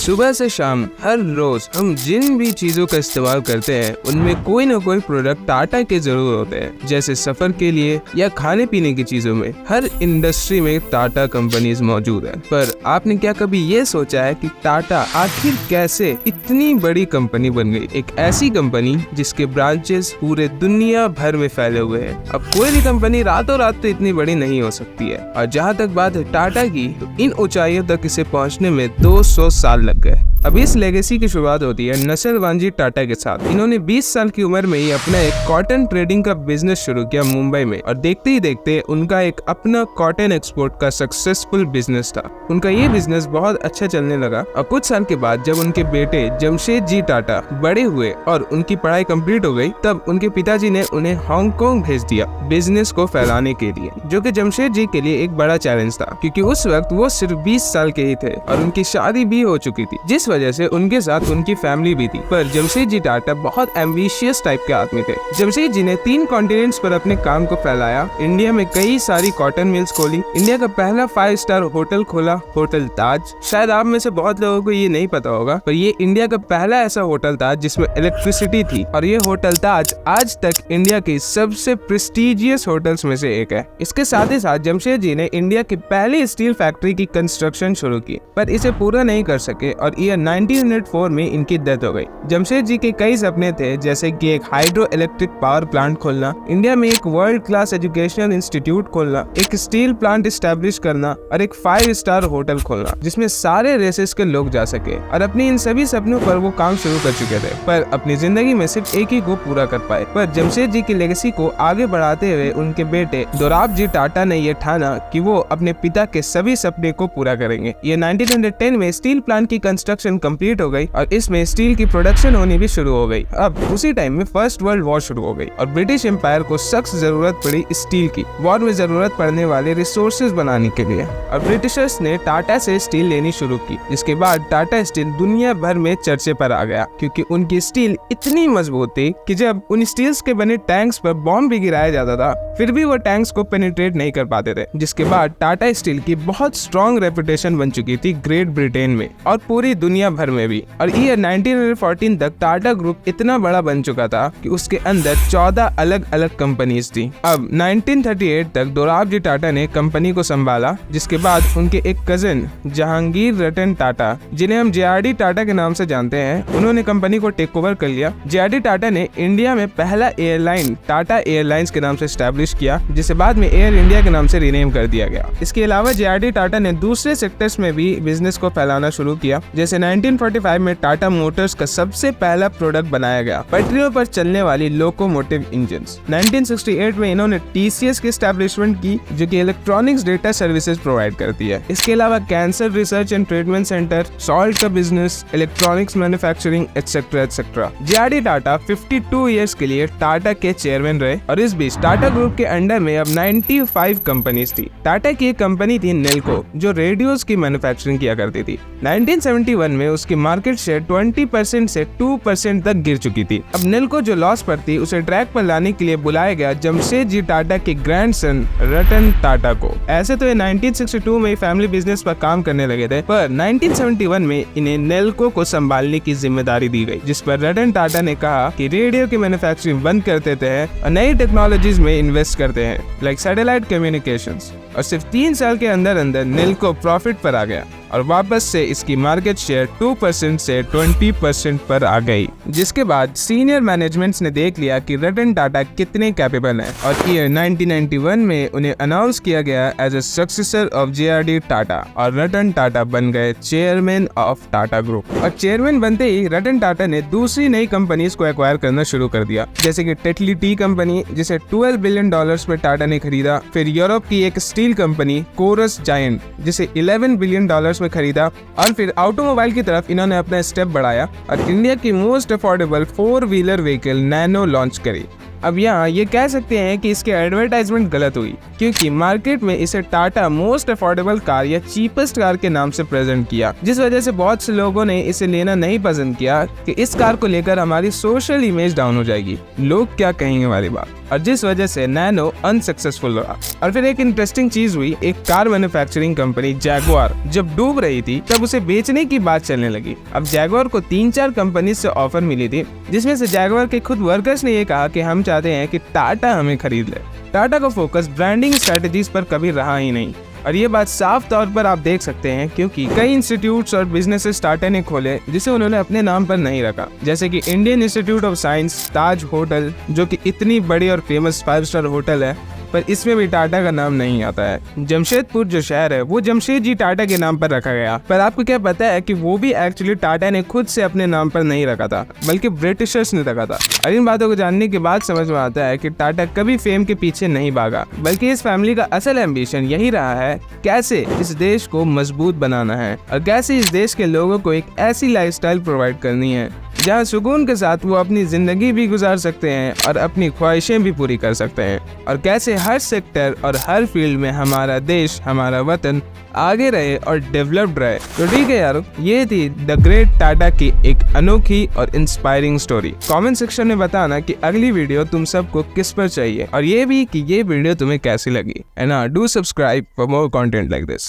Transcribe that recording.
सुबह से शाम हर रोज हम जिन भी चीजों का इस्तेमाल करते हैं उनमें कोई ना कोई प्रोडक्ट टाटा के जरूर होते हैं। जैसे सफर के लिए या खाने पीने की चीजों में हर इंडस्ट्री में टाटा कंपनीज मौजूद है। पर आपने क्या कभी ये सोचा है कि टाटा आखिर कैसे इतनी बड़ी कंपनी बन गई? एक ऐसी कंपनी जिसके ब्रांचेस पूरे दुनिया भर में फैले हुए हैं। अब कोई भी कंपनी रातों रात तो इतनी बड़ी नहीं हो सकती है, और जहाँ तक बात है टाटा की, तो इन ऊंचाइयों तक इसे पहुँचने में 200 साल लग गए। अब इस लेगेसी की शुरुआत होती है नसेल वांजी टाटा के साथ। इन्होंने 20 साल की उम्र में ही अपना एक कॉटन ट्रेडिंग का बिजनेस शुरू किया मुंबई में, और देखते ही देखते उनका एक अपना कॉटन एक्सपोर्ट का सक्सेसफुल बिजनेस था। उनका ये बिजनेस बहुत अच्छा चलने लगा, और कुछ साल के बाद जब उनके बेटे जमशेद जी टाटा बड़े हुए और उनकी पढ़ाई कंप्लीट हो गई, तब उनके पिताजी ने उन्हें हांगकांग भेज दिया बिजनेस को फैलाने के लिए, जो कि जमशेद जी के लिए एक बड़ा चैलेंज था, क्योंकि उस वक्त वो सिर्फ 20 साल के ही थे और उनकी शादी भी हो चुकी थी, जिस वजह से उनके साथ उनकी फैमिली भी थी। पर जमशेद जी टाटा बहुत एम्बिशियस टाइप के आदमी थे। जमशेद जी ने 3 कॉन्टिनेंट्स पर अपने काम को फैलाया। इंडिया में कई सारी कॉटन मिल्स खोली, इंडिया का पहला 5 स्टार होटल खोला, होटल ताज। शायद आप में से बहुत लोगों को ये नहीं पता होगा, पर ये इंडिया का पहला ऐसा होटल था जिसमें इलेक्ट्रिसिटी थी, और ये होटल ताज आज तक इंडिया की सबसे प्रेस्टिजियस होटल्स में से एक है। इसके साथ ही साथ जमशेद जी ने इंडिया की पहली स्टील फैक्ट्री की कंस्ट्रक्शन शुरू की, पर इसे पूरा नहीं कर सके और ईयर 1904 में इनकी डेथ हो गई। जमशेद जी के कई सपने थे, जैसे कि एक हाइड्रो इलेक्ट्रिक पावर प्लांट खोलना, इंडिया में एक वर्ल्ड क्लास एजुकेशनल इंस्टीट्यूट खोलना, एक स्टील प्लांट एस्टेब्लिश करना और एक 5 स्टार होटल खोलना जिसमें सारे रेसेस के लोग जा सके। और अपने इन सभी सपनों पर वो काम शुरू कर चुके थे, पर अपनी जिंदगी में सिर्फ एक ही को पूरा कर पाए। पर जमशेद जी की लेगेसी को आगे बढ़ाते हुए उनके बेटे दोराब जी टाटा ने यह ठाना कि वो अपने पिता के सभी सपने को पूरा करेंगे। ये 1910 में स्टील प्लांट की कंस्ट्रक्शन कंप्लीट हो गई और इसमें स्टील की प्रोडक्शन होनी भी शुरू हो गई। अब उसी टाइम में फर्स्ट वर्ल्ड वॉर शुरू हो गई और ब्रिटिश एम्पायर को सख्त जरूरत पड़ी स्टील की। वॉर में जरूरत पड़ने वाले रिसोर्सेज बनाने के लिए, और ब्रिटिशर्स ने टाटा से स्टील लेनी शुरू की, जिसके बाद टाटा स्टील दुनिया भर में चर्चे पर आ गया, क्योंकि उनकी स्टील इतनी मजबूत थी कि जब उन स्टील्स के बने टैंक्स पर बॉम्ब भी गिराया जाता था, फिर भी वो टैंक्स को पेनिट्रेट नहीं कर पाते थे। जिसके बाद टाटा स्टील की बहुत स्ट्रॉन्ग रेपुटेशन बन चुकी थी ग्रेट ब्रिटेन में और पूरी दुनिया भर में भी। और ईयर 1914 तक टाटा ग्रुप इतना बड़ा बन चुका था कि उसके अंदर 14 अलग अलग कंपनीज थी। अब 1938 तक दोराब जी टाटा ने कंपनी को संभाला, जिसके बाद उनके एक कजिन जहांगीर रतन टाटा, जिन्हें हम जेआरडी टाटा के नाम से जानते हैं, उन्होंने कंपनी को टेक ओवर कर लिया। जेआरडी टाटा ने इंडिया में पहला एयरलाइन टाटा एयरलाइंस के नाम से एस्टैब्लिश किया, जिसे बाद में एयर इंडिया के नाम से रीनेम कर दिया गया। इसके अलावा जेआरडी टाटा ने दूसरे सेक्टर्स में भी बिजनेस को फैलाना शुरू किया। जैसे 1945 में टाटा मोटर्स का सबसे पहला प्रोडक्ट बनाया गया, पटरियों पर चलने वाली लोकोमोटिव इंजन्स। 1968 में इन्होंने टीसीएस की एस्टैब्लिशमेंट की, जो कि इलेक्ट्रॉनिक्स डेटा सर्विसेज प्रोवाइड करती है। इसके अलावा cancer research and treatment centre, salt का business, electronics manufacturing etcetera etcetera. JRD Tata 52 years के लिए टाटा के चेयरमैन रहे, और इस बीच टाटा ग्रुप के अंडर में अब 95 कंपनीज थी। टाटा की एक कंपनी थी नेल्को, जो रेडियोस की मैन्युफैक्चरिंग किया करती थी। 1971 में उसकी मार्केट शेयर 20% से 2% तक गिर चुकी थी। अब नेल्को जो लॉस पर थी, उसे ट्रैक पर लाने के लिए बुलाया गया जमशेद जी टाटा के ग्रैंडसन रतन टाटा को। ऐसे तो ये 1962 में फैमिली बिजनेस पर काम करने लगे थे, पर 1971 में इन्हें नेल्को को संभालने की जिम्मेदारी दी गई, जिस पर रतन टाटा ने कहा कि रेडियो की मैन्युफैक्चरिंग बंद कर देते हैं और नई टेक्नोलॉजीज में इन्वेस्ट करते हैं, लाइक सैटेलाइट कम्युनिकेशंस। और सिर्फ 3 साल के अंदर अंदर नेल्को प्रॉफिट पर आ गया और वापस से इसकी मार्केट शेयर 2% से 20% पर आ गई। जिसके बाद सीनियर मैनेजमेंट्स ने देख लिया कि रतन टाटा कितने कैपेबल हैं, और ईयर 1991 में उन्हें अनाउंस किया गया as a successor of JRD Tata, और रतन टाटा बन गए चेयरमैन ऑफ टाटा ग्रुप। और चेयरमैन बनते ही रतन टाटा ने दूसरी नई कंपनीज को एक्वायर करना शुरू कर दिया, जैसे कि टेटली टी कंपनी, जिसे $12 बिलियन में टाटा ने खरीदा। फिर यूरोप की एक स्टील कंपनी कोरस जायंट, जिसे $11 बिलियन में खरीदा। और फिर ऑटोमोबाइल की तरफ इन्होंने अपना स्टेप बढ़ाया और इंडिया की most affordable 4 wheeler vehicle nano launch करी। अब यहाँ ये कह सकते हैं कि इसकी एडवर्टाइजमेंट गलत हुई, क्योंकि मार्केट में इसे टाटा मोस्ट अफोर्डेबल कार या चीपेस्ट कार के नाम से प्रेजेंट किया, जिस वजह से बहुत से लोगों ने इसे लेना नहीं पसंद किया कि इस कार को लेकर हमारी सोशल इमेज डाउन हो जाएगी, लोग क्या कहेंगे वाली बात, और जिस वजह से नैनो अनसक्सेसफुल रहा। और फिर एक इंटरेस्टिंग चीज हुई, एक कार मैन्युफैक्चरिंग कंपनी जैगुआर जब डूब रही थी तब उसे बेचने की बात चलने लगी। अब जैगुआर को 3-4 कंपनी से ऑफर मिली थी, जिसमें से जैगुआर के खुद वर्कर्स ने ये कहा कि हम चाहते हैं कि टाटा हमें खरीद ले। टाटा का फोकस ब्रांडिंग स्ट्रेटजीज पर कभी रहा ही नहीं, और ये बात साफ तौर पर आप देख सकते हैं, क्योंकि कई इंस्टीट्यूट्स और बिजनेसेस टाटा ने खोले जिसे उन्होंने अपने नाम पर नहीं रखा, जैसे कि Indian institute of science, Taj hotel, जो कि इतनी बड़ी और फेमस 5 स्टार होटल है, पर इसमें भी टाटा का नाम नहीं आता है। जमशेदपुर जो शहर है वो जमशेद जी टाटा के नाम पर रखा गया, पर आपको क्या पता है कि वो भी एक्चुअली टाटा ने खुद से अपने नाम पर नहीं रखा था, बल्कि ब्रिटिशर्स ने रखा था। और इन बातों को जानने के बाद समझ में आता है कि टाटा कभी फेम के पीछे नहीं भागा, बल्कि इस फैमिली का असल एम्बिशन यही रहा है कैसे इस देश को मजबूत बनाना है और कैसे इस देश के लोगों को एक ऐसी लाइफस्टाइल प्रोवाइड करनी है जहाँ सुकून के साथ वो अपनी जिंदगी भी गुजार सकते हैं और अपनी ख्वाहिशें भी पूरी कर सकते हैं, और कैसे हर सेक्टर और हर फील्ड में हमारा देश, हमारा वतन आगे रहे और डेवलप्ड रहे। तो ठीक है यार, ये थी द ग्रेट टाटा की एक अनोखी और इंस्पायरिंग स्टोरी। कमेंट सेक्शन में बताना कि अगली वीडियो तुम सबको किस पर चाहिए, और ये भी कि ये वीडियो तुम्हें कैसी लगी। And do subscribe for more content like this.